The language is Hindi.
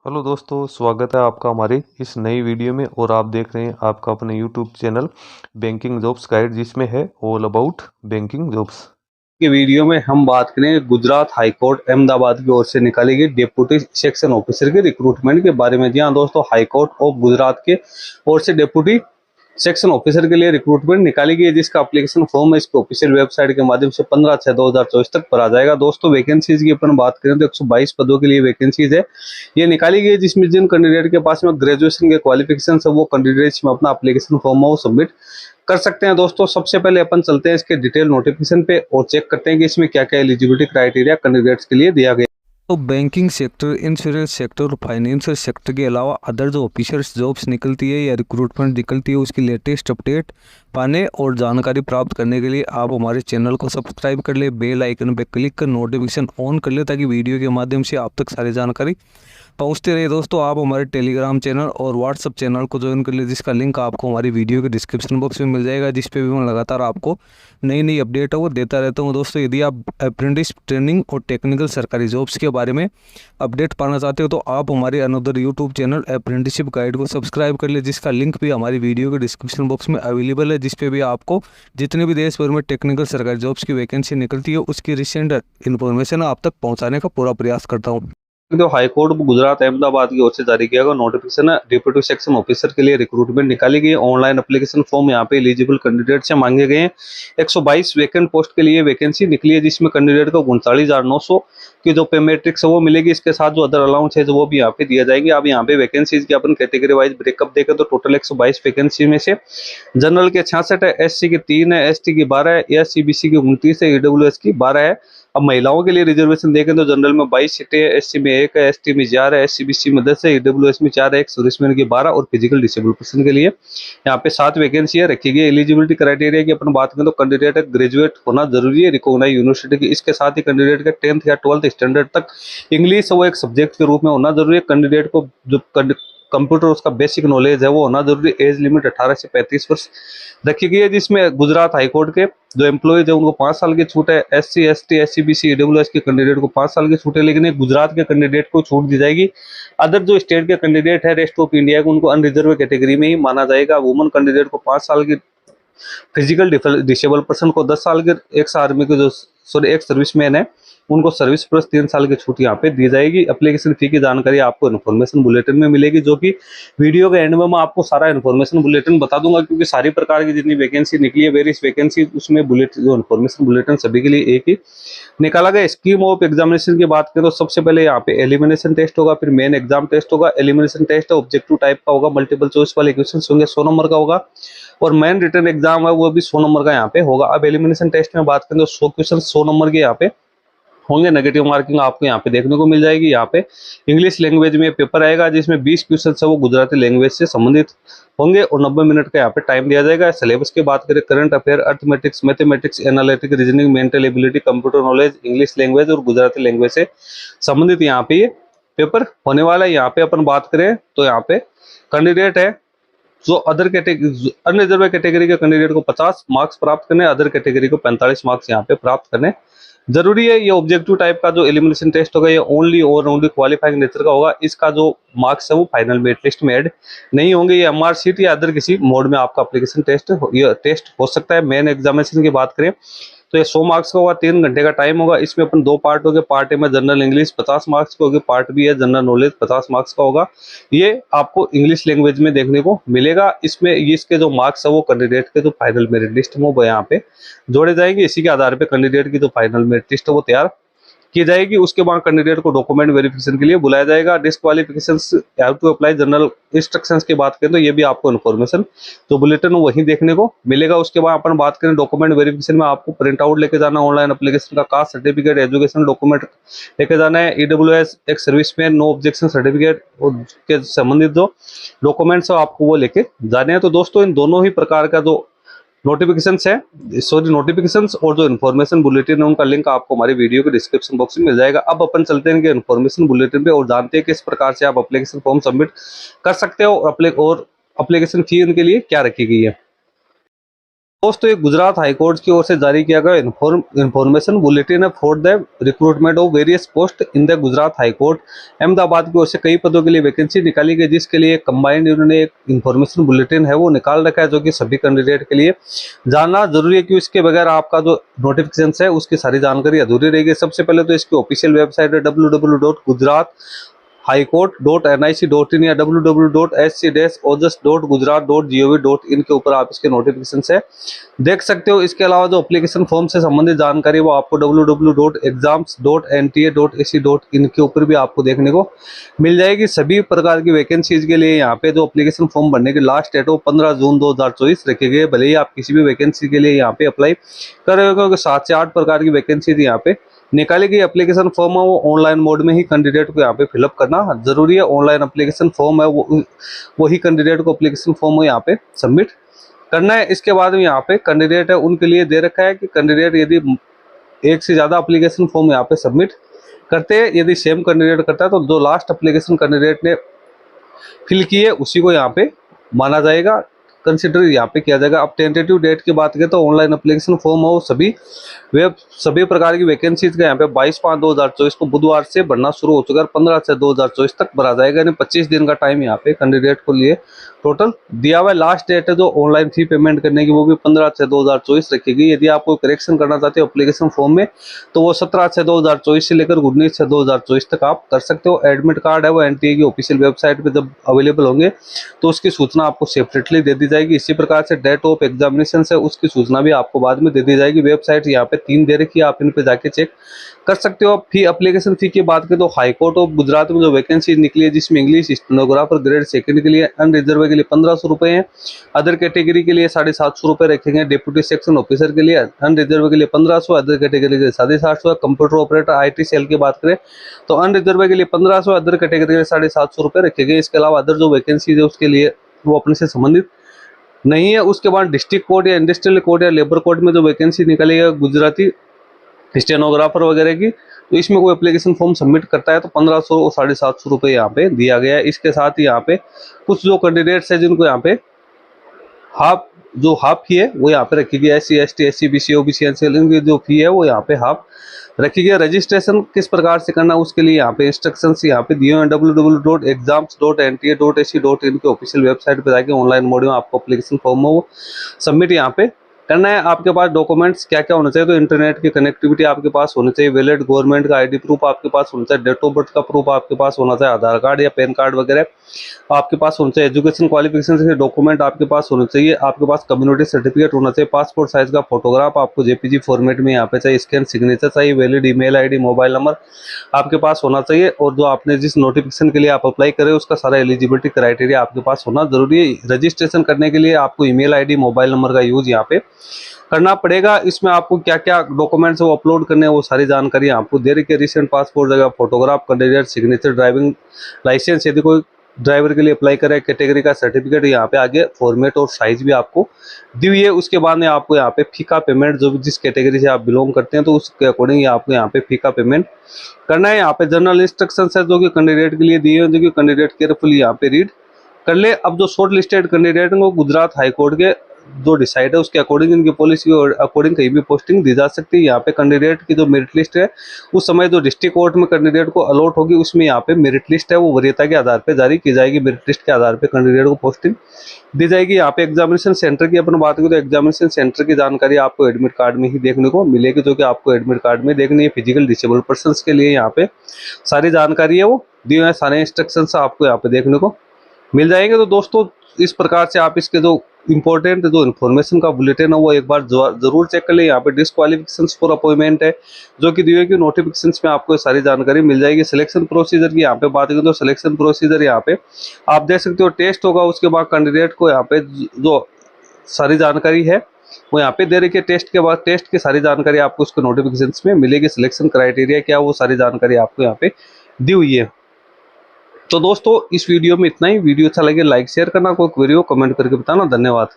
हेलो दोस्तों, स्वागत है आपका हमारी इस नई वीडियो में। और आप देख रहे हैं आपका अपने YouTube channel banking jobs guide, जिसमें है ऑल अबाउट बैंकिंग जॉब्स। के वीडियो में हम बात करें गुजरात हाई कोर्ट अहमदाबाद की ओर से निकाली गई डिप्टी सेक्शन ऑफिसर के रिक्रूटमेंट के बारे में। जी हाँ दोस्तों, हाई कोर्ट ऑफ गुजरात के ओर से डिप्टी सेक्शन ऑफिसर के लिए रिक्रूटमेंट निकाली गई है, जिसका एप्लीकेशन फॉर्म है इसके ऑफिशियल वेबसाइट के माध्यम से 15/6/2024 तक भरा जाएगा। दोस्तों वैकेंसीज की अपन बात करें तो 122 पदों के लिए वैकेंसीज है ये निकाली गई है, जिसमें जिन कैंडिडेट के पास में ग्रेजुएशन के क्वालिफिकेशन है वो कैंडिडेट्स में अपना एप्लीकेशन फॉर्म है वो सबमिट कर सकते हैं। दोस्तों सबसे पहले अपन चलते हैं इसके डिटेल नोटिफिकेशन पे और चेक करते हैं कि इसमें क्या क्या एलिजिबिलिटी क्राइटेरिया कैंडिडेट्स के लिए दिया गया। तो बैंकिंग सेक्टर, इंश्योरेंस सेक्टर और फाइनेंशियल सेक्टर के अलावा अदर जो ऑफिसर्स जॉब्स निकलती है या रिक्रूटमेंट निकलती है उसकी लेटेस्ट अपडेट पाने और जानकारी प्राप्त करने के लिए आप हमारे चैनल को सब्सक्राइब कर ले, बेल आइकन पर क्लिक कर नोटिफिकेशन ऑन कर ले, ताकि वीडियो के माध्यम से आप तक सारी जानकारी पहुंचते रहे। दोस्तों आप हमारे टेलीग्राम चैनल और व्हाट्सअप चैनल को ज्वाइन कर ले, जिसका लिंक आपको हमारी वीडियो के डिस्क्रिप्शन बॉक्स में मिल जाएगा, जिस पे भी मैं लगातार आपको नई नई अपडेट है वो देता रहता हूँ। दोस्तों यदि आप अप्रेंटिस ट्रेनिंग और टेक्निकल सरकारी जॉब्स के बारे में अपडेट पाना चाहते हो तो आप हमारे another YouTube channel apprenticeship guide को सब्सक्राइब कर ले, जिसका लिंक भी हमारी वीडियो के डिस्क्रिप्शन बॉक्स में अवेलेबल है, जिस पे भी आपको जितने भी देश भर में टेक्निकल सरकारी जॉब्स की वैकेंसी निकलती है उसकी रिसेंट इन्फॉर्मेशन आप तक पहुँचाने का पूरा प्रयास करता हूँ। तो हाई कोर्ट गुजरात अहमदाबाद की ओर से जारी किया गया नोटिफिकेशन है डिप्टी सेक्शन ऑफिसर के लिए रिक्रूटमेंट निकाली गई है। ऑनलाइन एप्लीकेशन फॉर्म यहाँ पे एलिजिबल कैंडिडेट से मांगे गए हैं। 122 वैकेंट पोस्ट के लिए वैकेंसी निकली है, जिसमें कैंडिडेट को 39,900 की जो पे मैट्रिक्स है वो मिलेगी। इसके साथ जो अदर अलाउंस है जो वो भी यहाँ पे दिया जाएंगे। अब यहाँ पे वैकेंसीज की अपन कैटेगरी वाइज ब्रेकअप देखें तो टोटल 122 वैकेंसी में से जनरल के 66 है, SC की 3 है, ST की 12 है, SCBC की 29 है, EWS की 12 है। अब महिलाओं के लिए रिजर्वेशन देखें तो जनरल में 22 सीटें है, SC में 1 है, ST में 4 है, SCBC में 10 है, EWS में 4 है, एक सर्विसमैन की 12 और फिजिकल डिसेबल पर्सन के लिए यहाँ पे 7 वैकेंसियां रखी गई। एलिजिबिलिटी क्राइटेरिया की अपन बात करें तो कैंडिडेट ग्रेजुएट होना जरूरी है रिकॉग्नाइज यूनिवर्सिटी की। इसके साथ ही कैंडिडेट का 10th या 12th स्टैंडर्ड तक इंग्लिश वो एक सब्जेक्ट के रूप में होना जरूरी है। कैंडिडेट को जो कंप्यूटर उसका बेसिक नॉलेज है वो होना जरूरी। एज लिमिट 18 से 35 वर्ष रखी गई है, जिसमें गुजरात हाईकोर्ट के जो एम्प्लॉयज है उनको 5 साल की छूट है। SC, ST, SCBC, EWS के कैंडिडेट को 5 साल की छूट है, लेकिन एक गुजरात के कैंडिडेट को छूट दी जाएगी। अदर जो स्टेट के कैंडिडेट है रेस्ट ऑफ इंडिया को उनको अनरिजर्व कैटेगरी में ही माना जाएगा। वुमन कैंडिडेट को 5 साल की, फिजिकल डिसेबल पर्सन को 10 साल के, एक्स आर्मी के जो एक्स सर्विसमैन है उनको सर्विस प्लस 3 साल की छूट यहाँ पे दी जाएगी। एप्लीकेशन फी की जानकारी आपको इन्फॉर्मेशन बुलेटिन में मिलेगी, जो कि वीडियो के एंड में मैं आपको सारा इन्फॉर्मेशन बुलेटिन बता दूंगा, क्योंकि सारी प्रकार की जितनी वैकेंसी निकली है वेरियस वैकेंसी उसमें बुलेटिन जो इन्फॉर्मेशन बुलेटिन सभी के लिए एक ही निकाला गया। स्कीम ऑफ एग्जामिनेशन की बात करें तो सबसे पहले यहाँ पे एलिमिनेशन टेस्ट होगा, फिर मेन एग्जाम टेस्ट होगा। एलिमिनेशन टेस्ट ऑब्जेक्टिव टाइप का होगा, मल्टीपल चॉइस वाले क्वेश्चन होंगे, 100 नंबर का होगा, और मेन रिटन एग्जाम है वो भी 100 नंबर का यहाँ पे होगा। अब एलिमिनेशन टेस्ट में बात करें तो 100 क्वेश्चन 100 नंबर के यहाँ पे होंगे। नेगेटिव मार्किंग आपको यहाँ पे देखने को मिल जाएगी। यहाँ पे इंग्लिश लैंग्वेज में पेपर आएगा, जिसमें 20 क्वेश्चन है वो गुजराती लैंग्वेज से संबंधित होंगे और 90 मिनट का यहाँ पे टाइम दिया जाएगा। सिलेबस की बात करें current affair, arithmetics, mathematics, analytic, reasoning, mental ability, computer knowledge, English language और गुजराती लैंग्वेज से संबंधित यहाँ पे ये पेपर होने वाला है। यहाँ पे अपन बात करें तो यहाँ पे कैंडिडेट है जो अदर कैटेगरी अनरिजर्व कैटेगरी के कैंडिडेट को 50 मार्क्स प्राप्त करने, अदर कैटेगरी को 45 मार्क्स यहाँ पे प्राप्त करने जरूरी है। ये ऑब्जेक्टिव टाइप का जो एलिमिनेशन टेस्ट होगा ये ओनली और ओनली क्वालिफाइंग नेचर का होगा। इसका जो मार्क्स है वो फाइनल मेरिट लिस्ट में ऐड नहीं होंगे। ये MR शीट या अदर किसी मोड में आपका एप्लीकेशन टेस्ट हो सकता है। मेन एग्जामिनेशन की बात करें तो ये 100 मार्क्स का होगा, 3 घंटे का टाइम होगा। इसमें अपन 2 पार्ट होंगे। पार्ट ए में जनरल इंग्लिश 50 मार्क्स का होगा, पार्ट बी है जनरल नॉलेज 50 मार्क्स का होगा। ये आपको इंग्लिश लैंग्वेज में देखने को मिलेगा। इसमें इसके जो मार्क्स है वो कैंडिडेट के जो फाइनल मेरिट लिस्ट में वो यहाँ पे जोड़े जाएंगे। इसी के आधार पे कैंडिडेट की जो फाइनल मेरिट लिस्ट है वो तैयार की जाएगी। उसके बाद कैंडिडेट को डॉक्यूमेंट वेरिफिकेशन के लिए बुलाया जाएगा। Disqualification have to apply general instructions की बात करें तो ये भी आपको इन्फॉर्मेशन जो बुलेटिन वहीं देखने को मिलेगा। उसके बाद अपन बात करें डॉक्यूमेंट वेरिफिकेशन में आपको प्रिंट आउट लेके जाना, ऑनलाइन एप्लीकेशन का कास्ट सर्टिफिकेट, एजुकेशन डॉक्यूमेंट लेके जाना है। EWS एक सर्विसमैन नो ऑब्जेक्शन सर्टिफिकेट के संबंधित जो डॉक्यूमेंट्स है आपको वो लेके जाने हैं। तो दोस्तों इन दोनों ही प्रकार का जो नोटिफिकेशंस और जो इन्फॉर्मेशन बुलेटिन है उनका लिंक आपको हमारी वीडियो के डिस्क्रिप्शन बॉक्स में मिल जाएगा। अब अपन चलते हैं इनके इन्फॉर्मेशन बुलेटिन पे और जानते हैं किस प्रकार से आप एप्लीकेशन फॉर्म सबमिट कर सकते हो और एप्लीकेशन फी इनके लिए क्या रखी गई है। दोस्तों ये गुजरात हाई कोर्ट की ओर से जारी किया गया इंफॉर्मेशन बुलेटिन है for the recruitment of various post in the Gujarat high court Ahmedabad की ओर से कई पदों के लिए वैकेंसी निकाली गई, जिसके लिए कंबाइंड इन्होंने एक इंफॉर्मेशन बुलेटिन है वो निकाल रखा है, जो कि सभी कैंडिडेट के लिए जानना जरूरी है कि इसके बगैर आपका जो नोटिफिकेशन है उसकी सारी जानकारी अधूरी रहेगी। सबसे पहले तो इसकी ऑफिशियल वेबसाइट है www.gujarathighcourt.nic.in या www.sc-ojas.gujarat.gov.in के ऊपर आप इसके नोटिफिकेशन से देख सकते हो। इसके अलावा जो एप्लीकेशन फॉर्म से संबंधित जानकारी वो आपको www.exams.nta.ac.in के ऊपर भी आपको देखने को मिल जाएगी। सभी प्रकार की वैकेंसीज के लिए यहाँ पे जो एप्लीकेशन फॉर्म भरने की लास्ट डेट वो 15 जून 2024 रखी गई है। भले ही आप किसी भी वैकेंसी के लिए यहाँ पे अप्लाई कर रहे हो, क्योंकि 7 से 8 प्रकार की वैकेंसीज यहाँ पे निकाली गई। एप्लीकेशन फॉर्म है वो ऑनलाइन मोड में ही कैंडिडेट को यहाँ पे फिलअप करना जरूरी है। ऑनलाइन एप्लीकेशन फॉर्म है वो ही कैंडिडेट को एप्लीकेशन फॉर्म यहाँ पे सबमिट करना है। इसके बाद में यहाँ पे कैंडिडेट है उनके लिए दे रखा है कि कैंडिडेट यदि एक से ज्यादा एप्लीकेशन फॉर्म यहाँ पे सबमिट करते हैं, यदि सेम कैंडिडेट करता है तो जो लास्ट एप्लीकेशन कैंडिडेट ने फिल की है उसी को यहाँ पे माना जाएगा, कंसिडर यहाँ पे किया जाएगा। अब टेंटेटिव डेट की बात करें तो ऑनलाइन एप्लीकेशन फॉर्म हो सभी प्रकार की वैकेंसीज का यहाँ पे 22/5/2024 को बुधवार से भरना शुरू हो चुका है। 15 से 2024 तक भरा जाएगा, यानी 25 दिन का टाइम यहाँ पे कैंडिडेट को लिए टोटल दिया हुआ है। लास्ट डेट है जो ऑनलाइन फी पेमेंट करने की वो भी 15 से 2024 रखी गई। यदि आप कोई करेक्शन करना चाहते हो एप्लीकेशन फॉर्म में तो वो 17 से 2024 से लेकर 19 से 2024 तक आप कर सकते हो। एडमिट कार्ड है वो एनटीए की ऑफिशियल वेबसाइट पे जब अवेलेबल होंगे तो उसकी सूचना आपको सेपरेटली दे दी जाएगी। इसी प्रकार से डेट ऑफ एग्जामिनेशन है उसकी सूचना भी आपको बाद में दे दी जाएगी। वेबसाइट यहाँ पे 3 दे रखी है, आप इन पे जाके चेक कर सकते हो। फी एप्लीकेशन फी की बात करें तो हाई कोर्ट ऑफ गुजरात में जो वैकेंसी निकली है जिसमें इंग्लिश स्टेनोग्राफर ग्रेड 2 के लिए अनरिजर्व के लिए 1500 रुपए हैं, अदर कैटेगरी के लिए 750 रुपए रखेंगे, डिप्यूटी सेक्शन ऑफिसर के लिए अनरिजर्व के लिए 1500, अदर कैटेगरी के लिए 750, कंप्यूटर ऑपरेटर आईटी सेल की बात करें तो अनरिजर्व के लिए 1500, अदर कैटेगरी के लिए 750 रुपए रखे गए। इसके अलावा अदर जो वैकेंसी है उसके लिए वो अपने से संबंधित नहीं है। उसके बाद डिस्ट्रिक्ट कोर्ट या इंडस्ट्रियल कोर्ट या लेबर कोर्ट में जो वैकेंसी निकली है गुजराती स्टेनोग्राफर वगैरह की, तो इसमें कोई एप्लीकेशन फॉर्म सबमिट करता है तो 1500 और 750 रुपये यहाँ पे दिया गया है। इसके साथ ही यहाँ पे कुछ जो कैंडिडेट्स है जिनको यहाँ पे हाफ फी है वो यहाँ पे रखी गई है। SC ST SC BC OBC NCL इनकी जो फी है वो यहाँ पे हाफ रखी गई है। रजिस्ट्रेशन किस प्रकार से करना उसके लिए यहाँ पे इंस्ट्रक्शंस यहाँ पे दिए हुए हैं। www.exams.nta.ac.in के ऑफिशियल वेबसाइट पे जाके ऑनलाइन मोड में आपको एप्लीकेशन फॉर्म है वो सबमिट यहाँ पे करना है। आपके पास डॉक्यूमेंट्स क्या क्या होना चाहिए तो इंटरनेट की कनेक्टिविटी आपके पास होनी चाहिए, वैलिड गवर्नमेंट का आईडी प्रूफ आपके पास होना चाहिए, डेट ऑफ बर्थ का प्रूफ आपके पास होना चाहिए, आधार कार्ड या पैन कार्ड वगैरह आपके पास होना चाहिए, एजुकेशन क्वालिफिकेशन के डॉक्यूमेंट आपके पास होने चाहिए, आपके पास कम्युनिटी सर्टिफिकेट होना चाहिए, पासपोर्ट साइज का फोटोग्राफ आपको जेपीजी फॉर्मेट में यहाँ पे चाहिए, स्कैन सिग्नेचर चाहिए, valid email ID mobile number आपके पास होना चाहिए, और जो आपने जिस नोटिफिकेशन के लिए आप अप्लाई करें उसका सारा एलिजिबिलिटी क्राइटेरिया आपके पास होना जरूरी है। रजिस्ट्रेशन करने के लिए आपको ईमेल आईडी मोबाइल नंबर का यूज यहाँ पे करना पड़ेगा। इसमें आपको क्या क्या डॉक्यूमेंट्स वो अपलोड करने हैं वो सारी जानकारी आपको दे रही है। रिसेंट पासपोर्ट जगह photograph, candidate signature, driving licence यदि कोई ड्राइवर के लिए अप्लाई करे, कैटेगरी का सर्टिफिकेट यहाँ पे आगे फॉर्मेट और साइज भी आपको दी हुई है। उसके बाद में आपको यहाँ पे फी का पेमेंट जो जिस कैटेगरी से आप बिलोंग करते हैं तो उसके अकॉर्डिंग आपको यहाँ पे फी का पेमेंट करना है। यहाँ पे जनरल इंस्ट्रक्शन है जो कि कैंडिडेट के लिए दिए हैं, जो कि कैंडिडेट केयरफुली यहाँ पे रीड कर ले। अब जो शॉर्ट लिस्टेड कैंडिडेट है वो गुजरात हाईकोर्ट के जो डिसाइड है उसके अकॉर्डिंग इनकी पॉलिसी के अकॉर्डिंग कहीं भी पोस्टिंग दी जा सकती है। यहाँ पे कैंडिडेट की जो मेरिट लिस्ट है उस समय जो डिस्ट्रिक्ट कोर्ट में कैंडिडेट को अलॉट होगी उसमें यहाँ पे मेरिट लिस्ट है वो वरीयता के आधार पे जारी की जाएगी। मेरिट लिस्ट के आधार पे कैंडिडेट को पोस्टिंग दी जाएगी। यहाँ पे एग्जामिनेशन सेंटर की अपन बात करें तो एग्जामिनेशन सेंटर की जानकारी आपको एडमिट कार्ड में ही देखने को मिलेगी, जो कि आपको एडमिट कार्ड में देखनी है। फिजिकल डिसेबल पर्सन के लिए यहाँ पे सारी जानकारी है वो दी हुई है, सारे इंस्ट्रक्शन आपको यहाँ पे देखने को मिल जाएंगे। तो दोस्तों इस प्रकार से आप इसके जो इंपॉर्टेंट जो इन्फॉर्मेशन का बुलेटिन है वो एक बार जरूर चेक कर ले। यहाँ पे डिस्क्वालिफिकेशन फॉर अपॉइंटमेंट है जो कि दिए कि नोटिफिकेशन में आपको सारी जानकारी मिल जाएगी। सिलेक्शन प्रोसीजर की यहाँ पे बात करें तो सिलेक्शन प्रोसीजर यहाँ पे आप देख सकते हो, टेस्ट होगा, उसके बाद कैंडिडेट को यहाँ पे जो सारी जानकारी है वो यहाँ पे दे रही है। टेस्ट के बाद टेस्ट की सारी जानकारी आपको उसके नोटिफिकेशन में मिलेगी। सिलेक्शन क्राइटेरिया क्या वो सारी जानकारी आपको यहाँ पे दी हुई है। तो दोस्तों इस वीडियो में इतना ही। वीडियो अच्छा लगे लाइक शेयर करना, कोई क्वेरी हो कमेंट करके बताना। धन्यवाद।